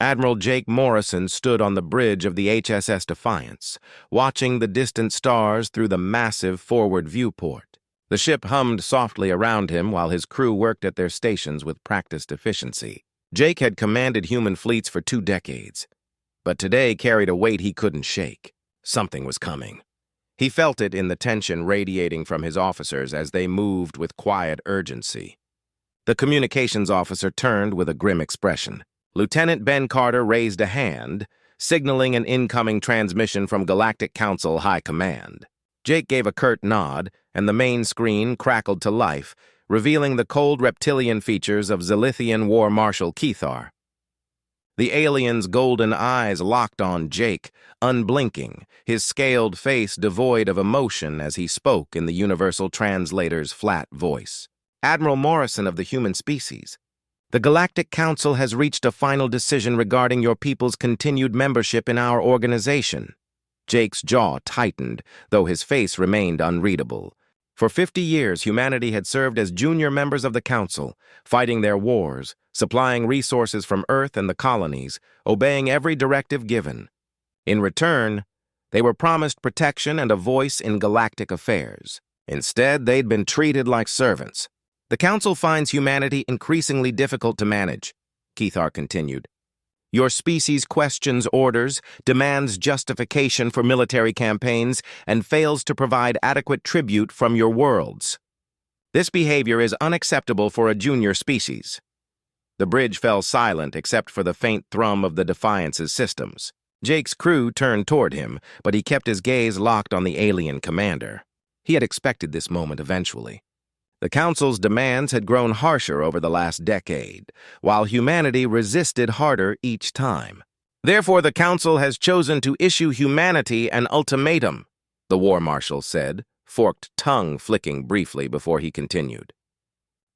Admiral Jake Morrison stood on the bridge of the HSS Defiance, watching the distant stars through the massive forward viewport. The ship hummed softly around him while his crew worked at their stations with practiced efficiency. Jake had commanded human fleets for 2 decades, but today carried a weight he couldn't shake. Something was coming. He felt it in the tension radiating from his officers as they moved with quiet urgency. The communications officer turned with a grim expression. Lieutenant Ben Carter raised a hand, signaling an incoming transmission from Galactic Council High Command. Jake gave a curt nod, and the main screen crackled to life, revealing the cold reptilian features of Zilithian War Marshal Kethar. The alien's golden eyes locked on Jake, unblinking, his scaled face devoid of emotion as he spoke in the Universal Translator's flat voice. "Admiral Morrison of the human species, the Galactic Council has reached a final decision regarding your people's continued membership in our organization." Jake's jaw tightened, though his face remained unreadable. For 50 years, humanity had served as junior members of the Council, fighting their wars, supplying resources from Earth and the colonies, obeying every directive given. In return, they were promised protection and a voice in galactic affairs. Instead, they'd been treated like servants. "The Council finds humanity increasingly difficult to manage," Kethar continued. "Your species questions orders, demands justification for military campaigns, and fails to provide adequate tribute from your worlds. This behavior is unacceptable for a junior species." The bridge fell silent except for the faint thrum of the Defiance's systems. Jake's crew turned toward him, but he kept his gaze locked on the alien commander. He had expected this moment eventually. The Council's demands had grown harsher over the last decade, while humanity resisted harder each time. "Therefore, the Council has chosen to issue humanity an ultimatum," the War Marshal said, forked tongue flicking briefly before he continued.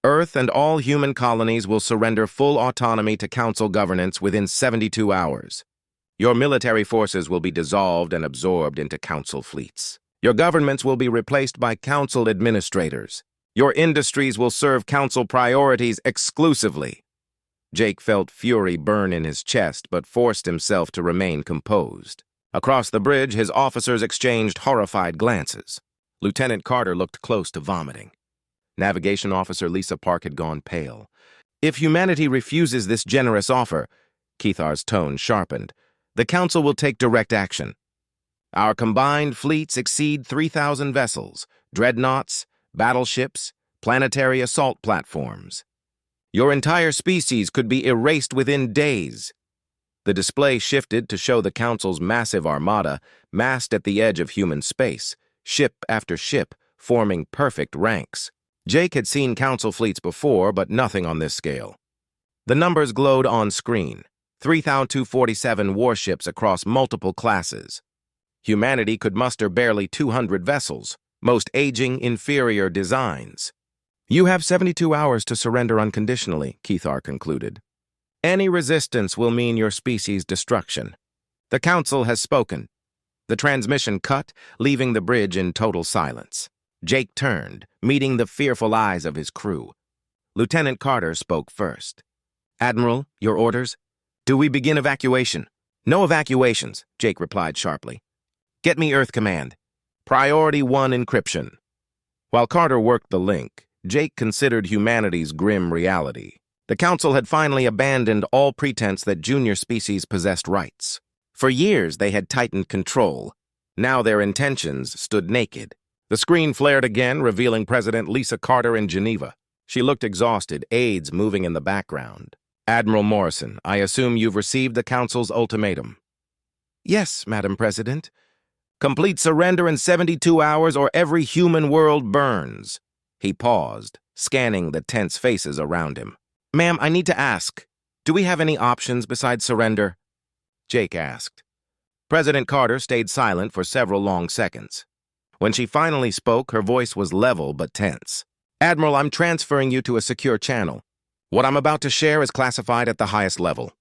"Earth and all human colonies will surrender full autonomy to Council governance within 72 hours. Your military forces will be dissolved and absorbed into Council fleets. Your governments will be replaced by Council administrators. Your industries will serve Council priorities exclusively." Jake felt fury burn in his chest, but forced himself to remain composed. Across the bridge, his officers exchanged horrified glances. Lieutenant Carter looked close to vomiting. Navigation Officer Lisa Park had gone pale. "If humanity refuses this generous offer," Kethar's tone sharpened, "the Council will take direct action. Our combined fleets exceed 3,000 vessels, dreadnoughts, battleships, planetary assault platforms. Your entire species could be erased within days." The display shifted to show the Council's massive armada massed at the edge of human space, ship after ship, forming perfect ranks. Jake had seen Council fleets before, but nothing on this scale. The numbers glowed on screen: 3,247 warships across multiple classes. Humanity could muster barely 200 vessels, most aging, inferior designs. "You have 72 hours to surrender unconditionally," Kethar concluded. "Any resistance will mean your species' destruction. The Council has spoken." The transmission cut, leaving the bridge in total silence. Jake turned, meeting the fearful eyes of his crew. Lieutenant Carter spoke first. "Admiral, your orders? Do we begin evacuation?" "No evacuations," Jake replied sharply. "Get me Earth Command. Priority 1 encryption." While Carter worked the link, Jake considered humanity's grim reality. The Council had finally abandoned all pretense that junior species possessed rights. For years, they had tightened control. Now their intentions stood naked. The screen flared again, revealing President Lisa Carter in Geneva. She looked exhausted, aides moving in the background. "Admiral Morrison, I assume you've received the Council's ultimatum." "Yes, Madam President. Complete surrender in 72 hours or every human world burns." He paused, scanning the tense faces around him. "Ma'am, I need to ask, do we have any options besides surrender?" Jake asked. President Carter stayed silent for several long seconds. When she finally spoke, her voice was level but tense. "Admiral, I'm transferring you to a secure channel. What I'm about to share is classified at the highest level."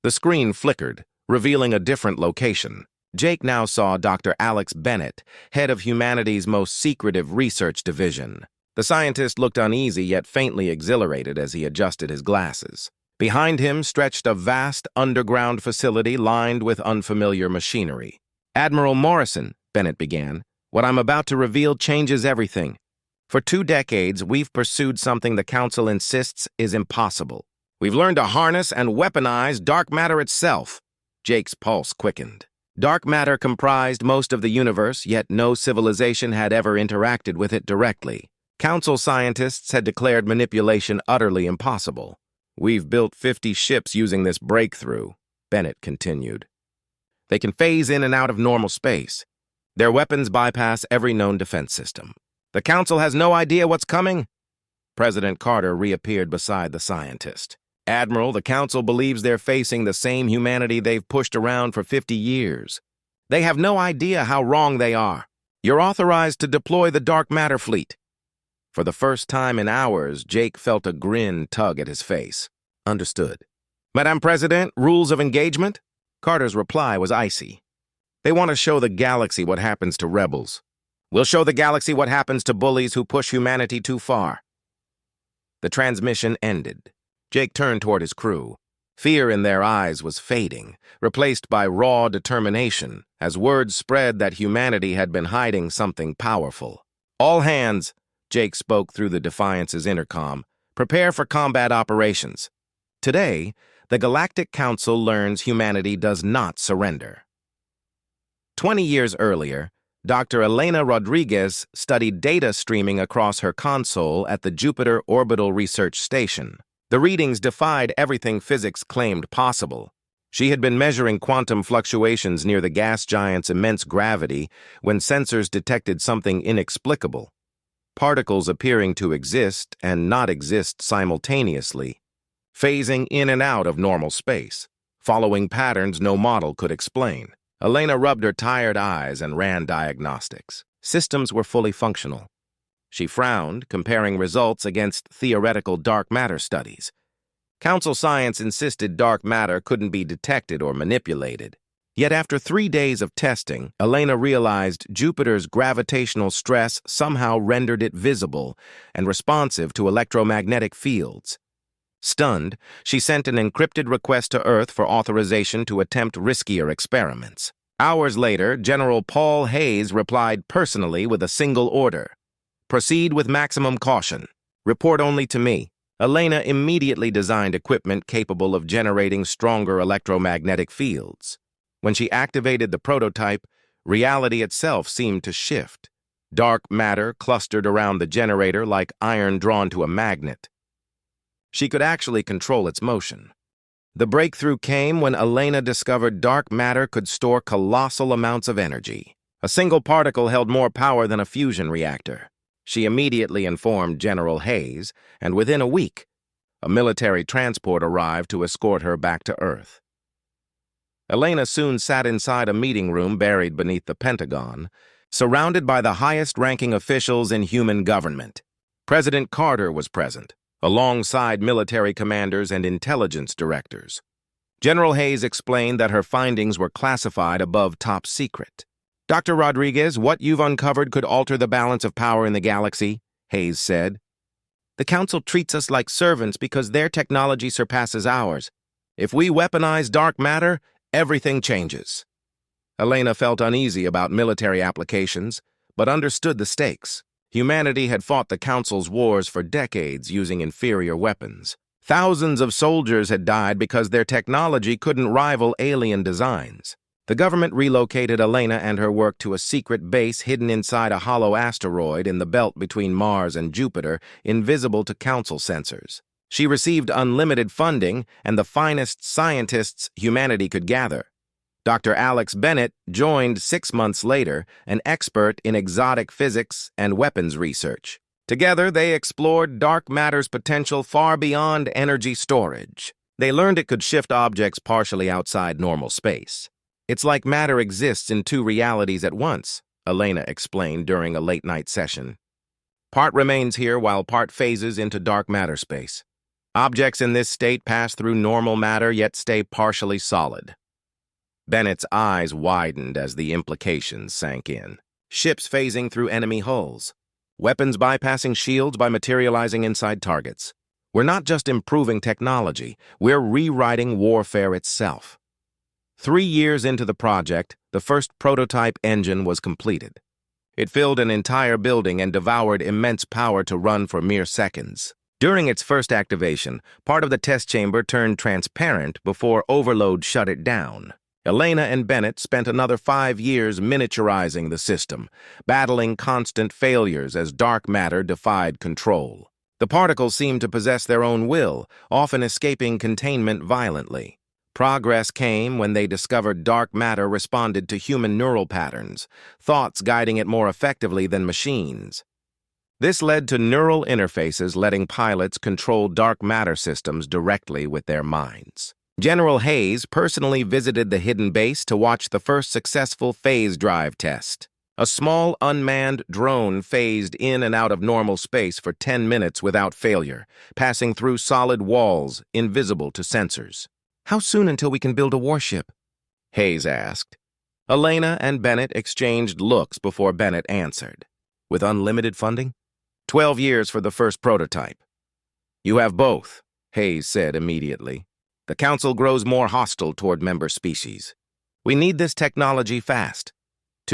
The screen flickered, revealing a different location. Jake now saw Dr. Alex Bennett, head of humanity's most secretive research division. The scientist looked uneasy yet faintly exhilarated as he adjusted his glasses. Behind him stretched a vast underground facility lined with unfamiliar machinery. "Admiral Morrison," Bennett began, "what I'm about to reveal changes everything. For 2 decades, we've pursued something the Council insists is impossible. We've learned to harness and weaponize dark matter itself." Jake's pulse quickened. Dark matter comprised most of the universe, yet no civilization had ever interacted with it directly. Council scientists had declared manipulation utterly impossible. "We've built 50 ships using this breakthrough," Bennett continued. "They can phase in and out of normal space. Their weapons bypass every known defense system. The Council has no idea what's coming." President Carter reappeared beside the scientist. "Admiral, the Council believes they're facing the same humanity they've pushed around for 50 years. They have no idea how wrong they are. You're authorized to deploy the dark matter fleet." For the first time in hours, Jake felt a grin tug at his face. "Understood." "Madame President, rules of engagement?" Carter's reply was icy. "They want to show the galaxy what happens to rebels. We'll show the galaxy what happens to bullies who push humanity too far." The transmission ended. Jake turned toward his crew. Fear in their eyes was fading, replaced by raw determination, as word spread that humanity had been hiding something powerful. "All hands," Jake spoke through the Defiance's intercom, "prepare for combat operations. Today, the Galactic Council learns humanity does not surrender." 20 years earlier, Dr. Elena Rodriguez studied data streaming across her console at the Jupiter Orbital Research Station. The readings defied everything physics claimed possible. She had been measuring quantum fluctuations near the gas giant's immense gravity when sensors detected something inexplicable. Particles appearing to exist and not exist simultaneously, phasing in and out of normal space, following patterns no model could explain. Elena rubbed her tired eyes and ran diagnostics. Systems were fully functional. She frowned, comparing results against theoretical dark matter studies. Council science insisted dark matter couldn't be detected or manipulated. Yet after 3 days of testing, Elena realized Jupiter's gravitational stress somehow rendered it visible and responsive to electromagnetic fields. Stunned, she sent an encrypted request to Earth for authorization to attempt riskier experiments. Hours later, General Paul Hayes replied personally with a single order: "Proceed with maximum caution. Report only to me." Elena immediately designed equipment capable of generating stronger electromagnetic fields. When she activated the prototype, reality itself seemed to shift. Dark matter clustered around the generator like iron drawn to a magnet. She could actually control its motion. The breakthrough came when Elena discovered dark matter could store colossal amounts of energy. A single particle held more power than a fusion reactor. She immediately informed General Hayes, and within a week, a military transport arrived to escort her back to Earth. Elena soon sat inside a meeting room buried beneath the Pentagon, surrounded by the highest-ranking officials in human government. President Carter was present, alongside military commanders and intelligence directors. General Hayes explained that her findings were classified above top secret. "Dr. Rodriguez, what you've uncovered could alter the balance of power in the galaxy," Hayes said. "The Council treats us like servants because their technology surpasses ours. If we weaponize dark matter, everything changes." Elena felt uneasy about military applications, but understood the stakes. Humanity had fought the Council's wars for decades using inferior weapons. Thousands of soldiers had died because their technology couldn't rival alien designs. The government relocated Elena and her work to a secret base hidden inside a hollow asteroid in the belt between Mars and Jupiter, invisible to Council sensors. She received unlimited funding and the finest scientists humanity could gather. Dr. Alex Bennett joined 6 months later, an expert in exotic physics and weapons research. Together, they explored dark matter's potential far beyond energy storage. They learned it could shift objects partially outside normal space. "It's like matter exists in 2 realities at once," Elena explained during a late-night session. "Part remains here while part phases into dark matter space. Objects in this state pass through normal matter yet stay partially solid." Bennett's eyes widened as the implications sank in. Ships phasing through enemy hulls. Weapons bypassing shields by materializing inside targets. We're not just improving technology, we're rewriting warfare itself. 3 years into the project, the first prototype engine was completed. It filled an entire building and devoured immense power to run for mere seconds. During its first activation, part of the test chamber turned transparent before overload shut it down. Elena and Bennett spent another 5 years miniaturizing the system, battling constant failures as dark matter defied control. The particles seemed to possess their own will, often escaping containment violently. Progress came when they discovered dark matter responded to human neural patterns, thoughts guiding it more effectively than machines. This led to neural interfaces letting pilots control dark matter systems directly with their minds. General Hayes personally visited the hidden base to watch the first successful phase drive test. A small, unmanned drone phased in and out of normal space for 10 minutes without failure, passing through solid walls, invisible to sensors. "How soon until we can build a warship?" Hayes asked. Elena and Bennett exchanged looks before Bennett answered. "With unlimited funding? 12 years for the first prototype." "You have both," Hayes said immediately. "The Council grows more hostile toward member species. We need this technology fast."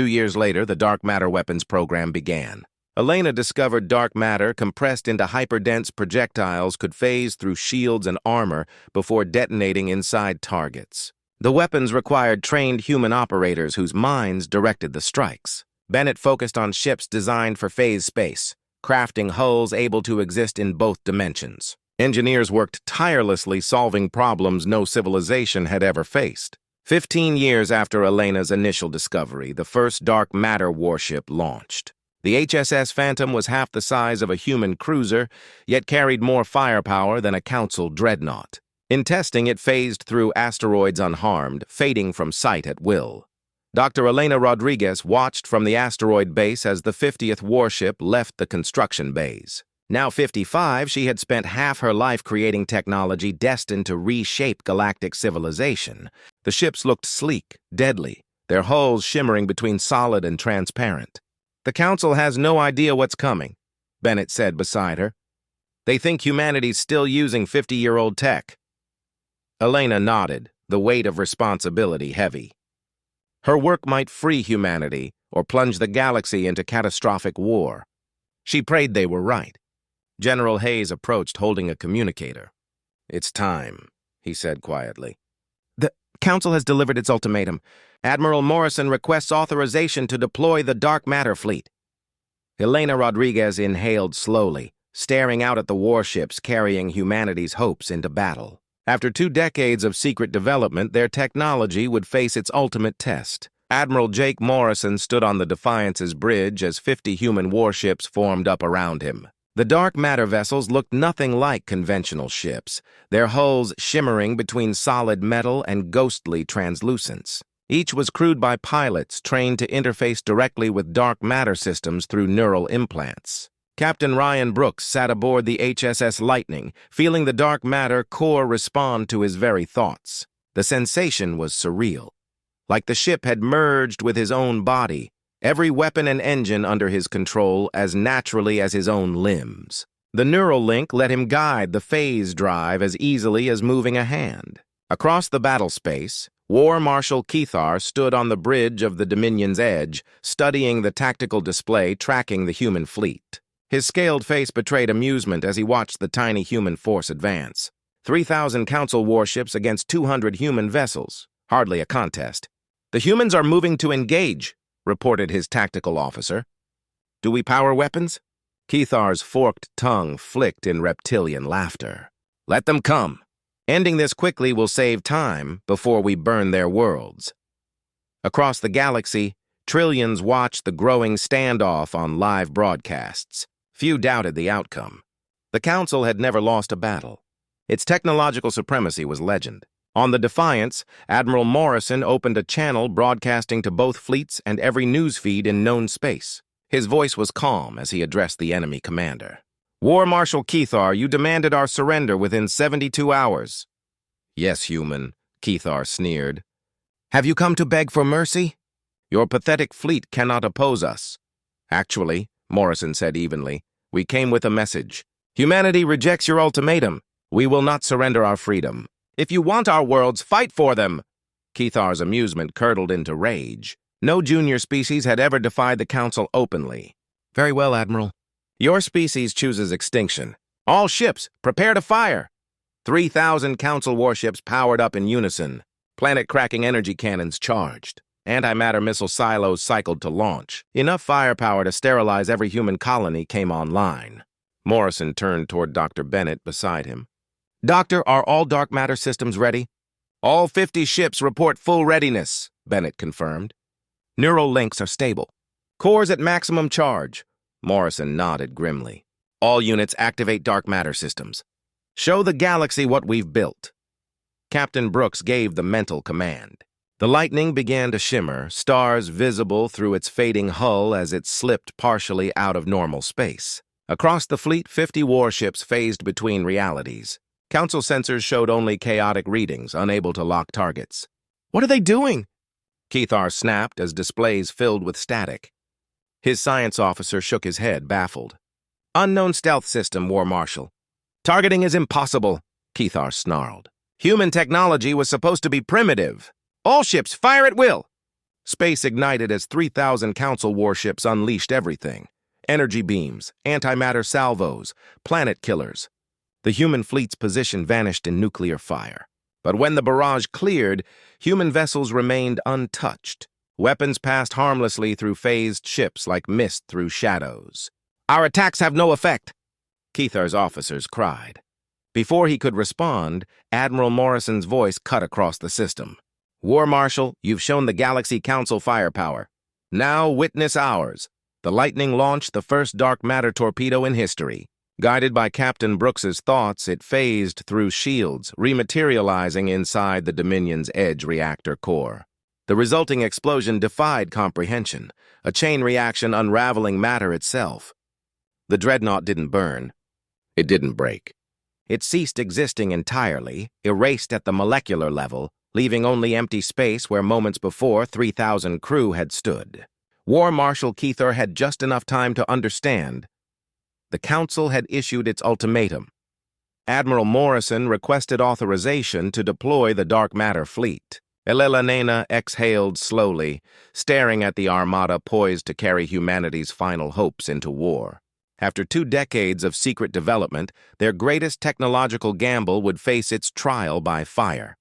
2 years later, the dark matter weapons program began. Elena discovered dark matter compressed into hyperdense projectiles could phase through shields and armor before detonating inside targets. The weapons required trained human operators whose minds directed the strikes. Bennett focused on ships designed for phase space, crafting hulls able to exist in both dimensions. Engineers worked tirelessly solving problems no civilization had ever faced. 15 years after Elena's initial discovery, the first dark matter warship launched. The HSS Phantom was half the size of a human cruiser, yet carried more firepower than a Council dreadnought. In testing, it phased through asteroids unharmed, fading from sight at will. Dr. Elena Rodriguez watched from the asteroid base as the 50th warship left the construction bays. Now 55, she had spent half her life creating technology destined to reshape galactic civilization. The ships looked sleek, deadly, their hulls shimmering between solid and transparent. "The Council has no idea what's coming," Bennett said beside her. "They think humanity's still using 50-year-old tech." Elena nodded, the weight of responsibility heavy. Her work might free humanity or plunge the galaxy into catastrophic war. She prayed they were right. General Hayes approached holding a communicator. "It's time," he said quietly. "The Council has delivered its ultimatum. Admiral Morrison requests authorization to deploy the dark matter fleet." Elena Rodriguez inhaled slowly, staring out at the warships carrying humanity's hopes into battle. After 2 decades of secret development, their technology would face its ultimate test. Admiral Jake Morrison stood on the Defiance's bridge as 50 human warships formed up around him. The dark matter vessels looked nothing like conventional ships, their hulls shimmering between solid metal and ghostly translucence. Each was crewed by pilots trained to interface directly with dark matter systems through neural implants. Captain Ryan Brooks sat aboard the HSS Lightning, feeling the dark matter core respond to his very thoughts. The sensation was surreal. Like the ship had merged with his own body, every weapon and engine under his control as naturally as his own limbs. The neural link let him guide the phase drive as easily as moving a hand. Across the battle space, War Marshal Keithar stood on the bridge of the Dominion's edge, studying the tactical display tracking the human fleet. His scaled face betrayed amusement as he watched the tiny human force advance. 3,000 Council warships against 200 human vessels. Hardly a contest. "The humans are moving to engage," reported his tactical officer. "Do we power weapons?" Keithar's forked tongue flicked in reptilian laughter. "Let them come. Ending this quickly will save time before we burn their worlds." Across the galaxy, trillions watched the growing standoff on live broadcasts. Few doubted the outcome. The Council had never lost a battle. Its technological supremacy was legend. On the Defiance, Admiral Morrison opened a channel broadcasting to both fleets and every news feed in known space. His voice was calm as he addressed the enemy commander. "War Marshal Keithar, you demanded our surrender within 72 hours. "Yes, human," Keithar sneered. "Have you come to beg for mercy? Your pathetic fleet cannot oppose us." "Actually," Morrison said evenly, "we came with a message. Humanity rejects your ultimatum. We will not surrender our freedom. If you want our worlds, fight for them. Kethar's amusement curdled into rage. No junior species had ever defied the Council openly. Very well, Admiral. Your species chooses extinction. All ships, prepare to fire. 3,000 Council warships powered up in unison. Planet-cracking energy cannons charged. Antimatter missile silos cycled to launch. Enough firepower to sterilize every human colony came online. Morrison turned toward Dr. Bennett beside him. Doctor, are all dark matter systems ready? All 50 ships report full readiness, Bennett confirmed. Neural links are stable. Cores at maximum charge. Morrison nodded grimly. All units activate dark matter systems. Show the galaxy what we've built. Captain Brooks gave the mental command. The lightning began to shimmer, stars visible through its fading hull as it slipped partially out of normal space. Across the fleet, 50 warships phased between realities. Council sensors showed only chaotic readings, unable to lock targets. What are they doing? Kethar snapped as displays filled with static. His science officer shook his head, baffled. Unknown stealth system, War Marshal. Targeting is impossible, Kethar snarled. Human technology was supposed to be primitive. All ships, fire at will! Space ignited as 3,000 Council warships unleashed everything. Energy beams, antimatter salvos, planet killers. The human fleet's position vanished in nuclear fire. But when the barrage cleared, human vessels remained untouched. Weapons passed harmlessly through phased ships like mist through shadows. Our attacks have no effect, Kethar's officers cried. Before he could respond, Admiral Morrison's voice cut across the system. War Marshal, you've shown the Galaxy Council firepower. Now witness ours. The Lightning launched the first dark matter torpedo in history. Guided by Captain Brooks's thoughts, it phased through shields, rematerializing inside the Dominion's Edge reactor core. The resulting explosion defied comprehension, a chain reaction unraveling matter itself. The dreadnought didn't burn. It didn't break. It ceased existing entirely, erased at the molecular level, leaving only empty space where moments before 3,000 crew had stood. War Marshal Kethar had just enough time to understand. The Council had issued its ultimatum. Admiral Morrison requested authorization to deploy the dark matter fleet. Elelanena exhaled slowly, staring at the armada poised to carry humanity's final hopes into war. After 2 decades of secret development, their greatest technological gamble would face its trial by fire.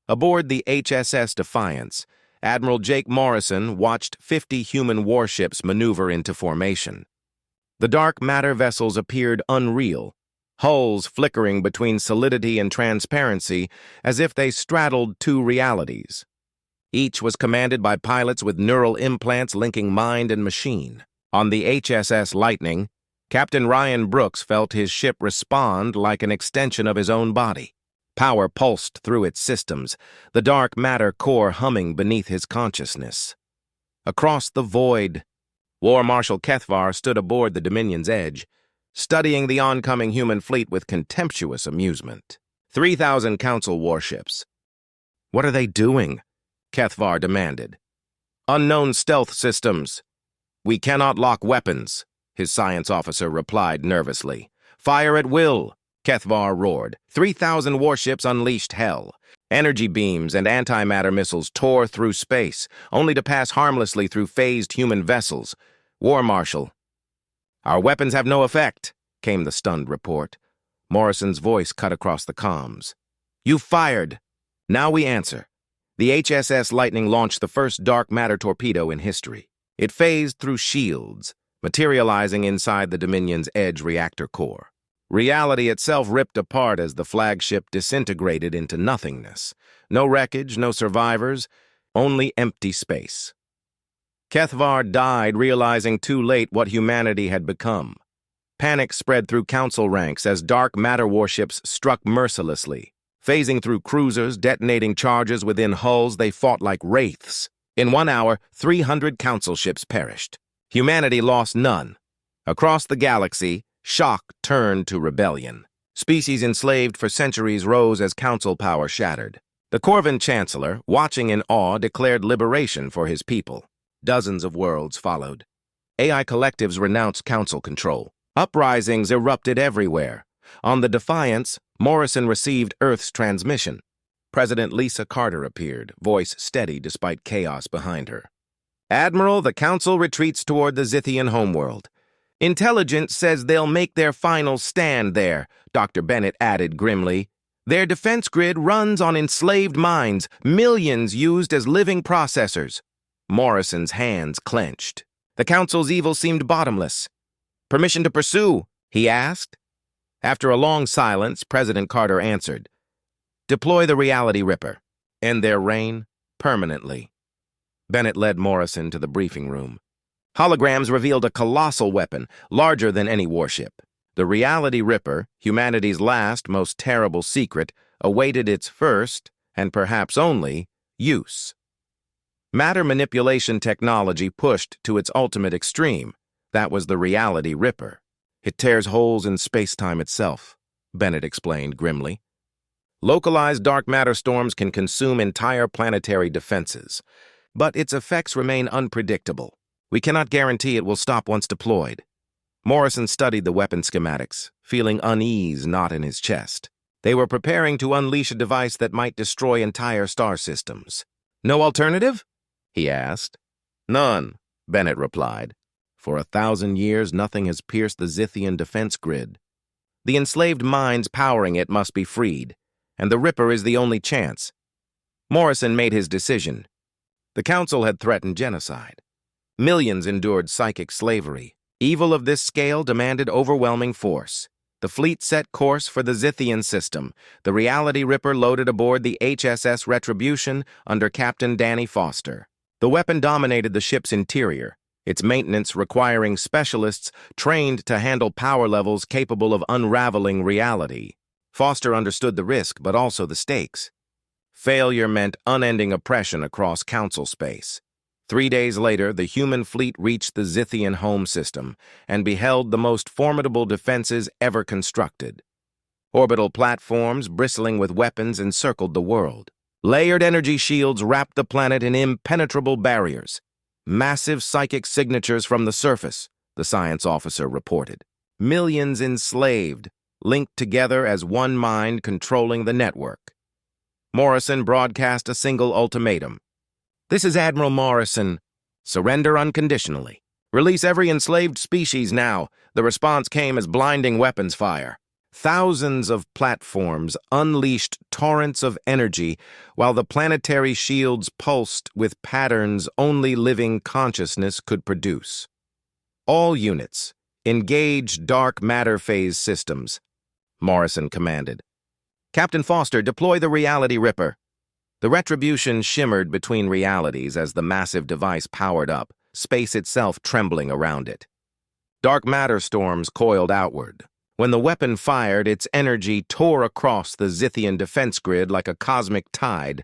Aboard the HSS Defiance, Admiral Jake Morrison watched 50 human warships maneuver into formation. The dark matter vessels appeared unreal, hulls flickering between solidity and transparency as if they straddled 2 realities. Each was commanded by pilots with neural implants linking mind and machine. On the HSS Lightning, Captain Ryan Brooks felt his ship respond like an extension of his own body. Power pulsed through its systems, the dark matter core humming beneath his consciousness. Across the void, War Marshal Kethvar stood aboard the Dominion's Edge, studying the oncoming human fleet with contemptuous amusement. 3,000 Council warships. What are they doing? Kethvar demanded. Unknown stealth systems. We cannot lock weapons, his science officer replied nervously. Fire at will, Kethvar roared. 3,000 warships unleashed hell. Energy beams and antimatter missiles tore through space, only to pass harmlessly through phased human vessels. War Marshal. Our weapons have no effect, came the stunned report. Morrison's voice cut across the comms. You fired. Now we answer. The HSS Lightning launched the first dark matter torpedo in history. It phased through shields, materializing inside the Dominion's Edge reactor core. Reality itself ripped apart as the flagship disintegrated into nothingness. No wreckage, no survivors, only empty space. Kethvar died, realizing too late what humanity had become. Panic spread through Council ranks as dark matter warships struck mercilessly. Phasing through cruisers, detonating charges within hulls, they fought like wraiths. In 1 hour, 300 Council ships perished. Humanity lost none. Across the galaxy, shock turned to rebellion. Species enslaved for centuries rose as Council power shattered. The Corvin Chancellor, watching in awe, declared liberation for his people. Dozens of worlds followed. AI collectives renounced Council control. Uprisings erupted everywhere. On the Defiance, Morrison received Earth's transmission. President Lisa Carter appeared, voice steady despite chaos behind her. "Admiral, the Council retreats toward the Zithian homeworld. Intelligence says they'll make their final stand there," Dr. Bennett added grimly. "Their defense grid runs on enslaved minds, millions used as living processors." Morrison's hands clenched. The Council's evil seemed bottomless. "Permission to pursue?" he asked. After a long silence, President Carter answered, "Deploy the Reality Ripper. End their reign permanently." Bennett led Morrison to the briefing room. Holograms revealed a colossal weapon, larger than any warship. The Reality Ripper, humanity's last, most terrible secret, awaited its first, and perhaps only, use. Matter manipulation technology pushed to its ultimate extreme. That was the Reality Ripper. "It tears holes in space-time itself," Bennett explained grimly. "Localized dark matter storms can consume entire planetary defenses, but its effects remain unpredictable. We cannot guarantee it will stop once deployed." Morrison studied the weapon schematics, feeling unease knot in his chest. They were preparing to unleash a device that might destroy entire star systems. "No alternative?" he asked. "None," Bennett replied. "For 1,000 years, nothing has pierced the Zithian defense grid. The enslaved minds powering it must be freed, and the Ripper is the only chance." Morrison made his decision. The Council had threatened genocide. Millions endured psychic slavery. Evil of this scale demanded overwhelming force. The fleet set course for the Zithian system. The Reality Ripper loaded aboard the HSS Retribution under Captain Danny Foster. The weapon dominated the ship's interior, its maintenance requiring specialists trained to handle power levels capable of unraveling reality. Foster understood the risk, but also the stakes. Failure meant unending oppression across Council space. 3 days later, the human fleet reached the Zithian home system and beheld the most formidable defenses ever constructed. Orbital platforms bristling with weapons encircled the world. Layered energy shields wrapped the planet in impenetrable barriers. "Massive psychic signatures from the surface," the science officer reported. "Millions enslaved, linked together as one mind controlling the network." Morrison broadcast a single ultimatum. "This is Admiral Morrison. Surrender unconditionally. Release every enslaved species now." The response came as blinding weapons fire. Thousands of platforms unleashed torrents of energy while the planetary shields pulsed with patterns only living consciousness could produce. "All units, engage dark matter phase systems," Morrison commanded. "Captain Foster, deploy the Reality Ripper." The Retribution shimmered between realities as the massive device powered up, space itself trembling around it. Dark matter storms coiled outward. When the weapon fired, its energy tore across the Zithian defense grid like a cosmic tide,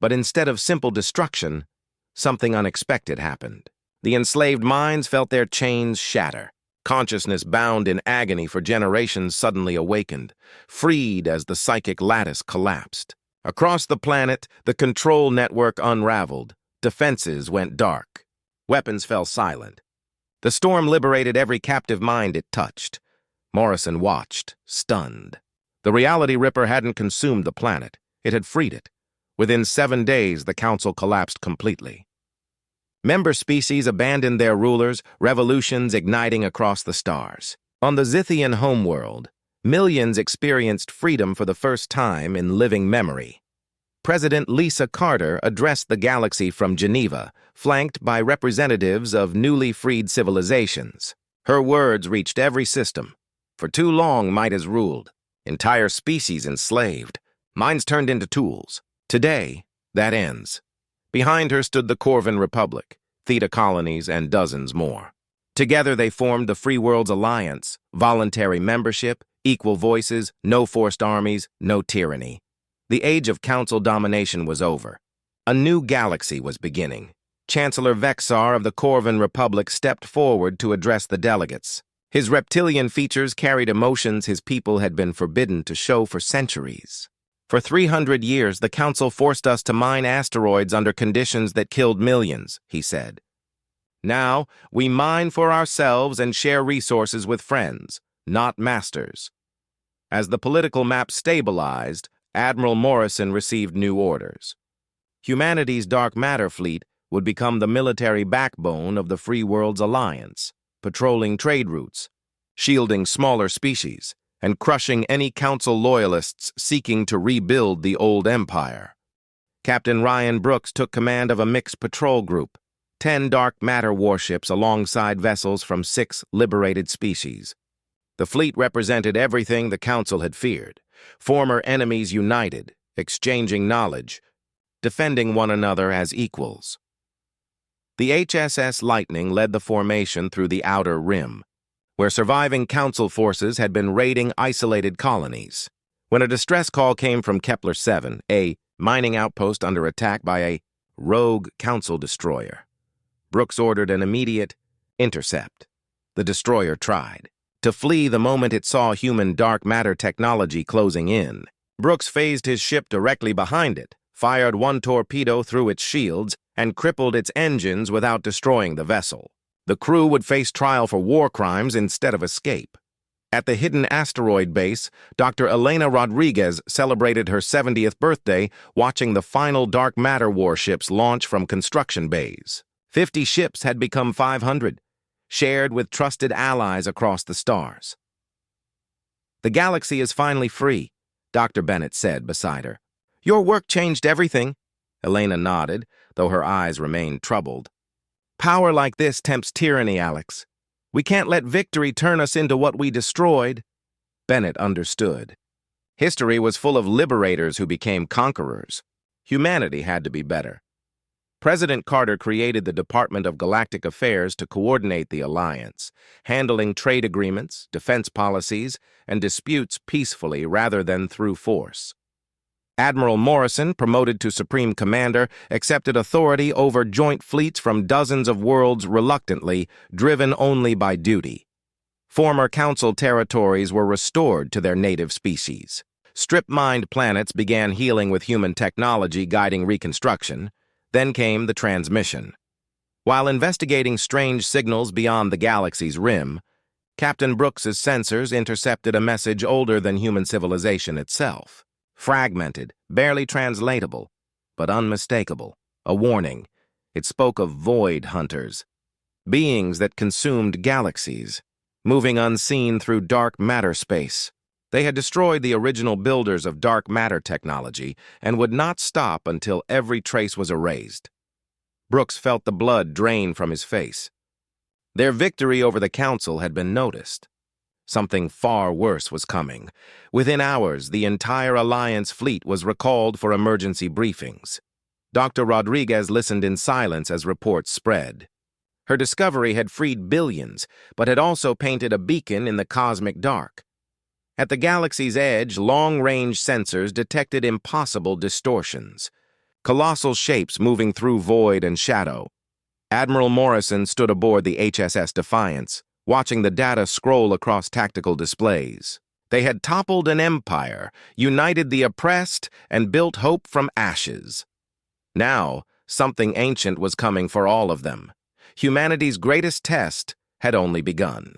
but instead of simple destruction, something unexpected happened. The enslaved minds felt their chains shatter. Consciousness bound in agony for generations suddenly awakened, freed as the psychic lattice collapsed. Across the planet, the control network unraveled. Defenses went dark. Weapons fell silent. The storm liberated every captive mind it touched. Morrison watched, stunned. The Reality Ripper hadn't consumed the planet. It had freed it. Within 7 days, the Council collapsed completely. Member species abandoned their rulers, revolutions igniting across the stars. On the Zithian homeworld, millions experienced freedom for the first time in living memory. President Lisa Carter addressed the galaxy from Geneva, flanked by representatives of newly freed civilizations. Her words reached every system. For too long, might has ruled. Entire species enslaved. Minds turned into tools. Today, that ends. Behind her stood the Corvin Republic, Theta colonies, and dozens more. Together they formed the Free Worlds Alliance, voluntary membership, equal voices, no forced armies, no tyranny. The age of Council domination was over. A new galaxy was beginning. Chancellor Vexar of the Corvin Republic stepped forward to address the delegates. His reptilian features carried emotions his people had been forbidden to show for centuries. "For 300 years, the Council forced us to mine asteroids under conditions that killed millions," he said. Now, we mine for ourselves and share resources with friends, not masters. As the political map stabilized, Admiral Morrison received new orders. Humanity's dark matter fleet would become the military backbone of the Free World's alliance, patrolling trade routes, shielding smaller species, and crushing any Council loyalists seeking to rebuild the old empire. Captain Ryan Brooks took command of a mixed patrol group, 10 dark matter warships alongside vessels from 6 liberated species. The fleet represented everything the Council had feared: former enemies united, exchanging knowledge, defending one another as equals. The HSS Lightning led the formation through the Outer Rim, where surviving Council forces had been raiding isolated colonies. When a distress call came from Kepler 7, a mining outpost under attack by a rogue Council destroyer, Brooks ordered an immediate intercept. The destroyer tried to flee the moment it saw human dark matter technology closing in. Brooks phased his ship directly behind it, fired one torpedo through its shields, and crippled its engines without destroying the vessel. The crew would face trial for war crimes instead of escape. At the hidden asteroid base, Dr. Elena Rodriguez celebrated her 70th birthday watching the final dark matter warships launch from construction bays. 50 ships had become 500, shared with trusted allies across the stars. "The galaxy is finally free," Dr. Bennett said beside her. "Your work changed everything." Elena nodded, though her eyes remained troubled. "Power like this tempts tyranny, Alex. We can't let victory turn us into what we destroyed." Bennett understood. History was full of liberators who became conquerors. Humanity had to be better. President Carter created the Department of Galactic Affairs to coordinate the alliance, handling trade agreements, defense policies, and disputes peacefully rather than through force. Admiral Morrison, promoted to Supreme Commander, accepted authority over joint fleets from dozens of worlds reluctantly, driven only by duty. Former Council territories were restored to their native species. Strip-mined planets began healing with human technology guiding reconstruction. Then came the transmission. While investigating strange signals beyond the galaxy's rim, Captain Brooks's sensors intercepted a message older than human civilization itself. Fragmented, barely translatable, but unmistakable. A warning. It spoke of void hunters, beings that consumed galaxies, moving unseen through dark matter space. They had destroyed the original builders of dark matter technology and would not stop until every trace was erased. Brooks felt the blood drain from his face. Their victory over the Council had been noticed. Something far worse was coming. Within hours, the entire Alliance fleet was recalled for emergency briefings. Dr. Rodriguez listened in silence as reports spread. Her discovery had freed billions, but had also painted a beacon in the cosmic dark. At the galaxy's edge, long-range sensors detected impossible distortions, colossal shapes moving through void and shadow. Admiral Morrison stood aboard the HSS Defiance, watching the data scroll across tactical displays. They had toppled an empire, united the oppressed, and built hope from ashes. Now, something ancient was coming for all of them. Humanity's greatest test had only begun.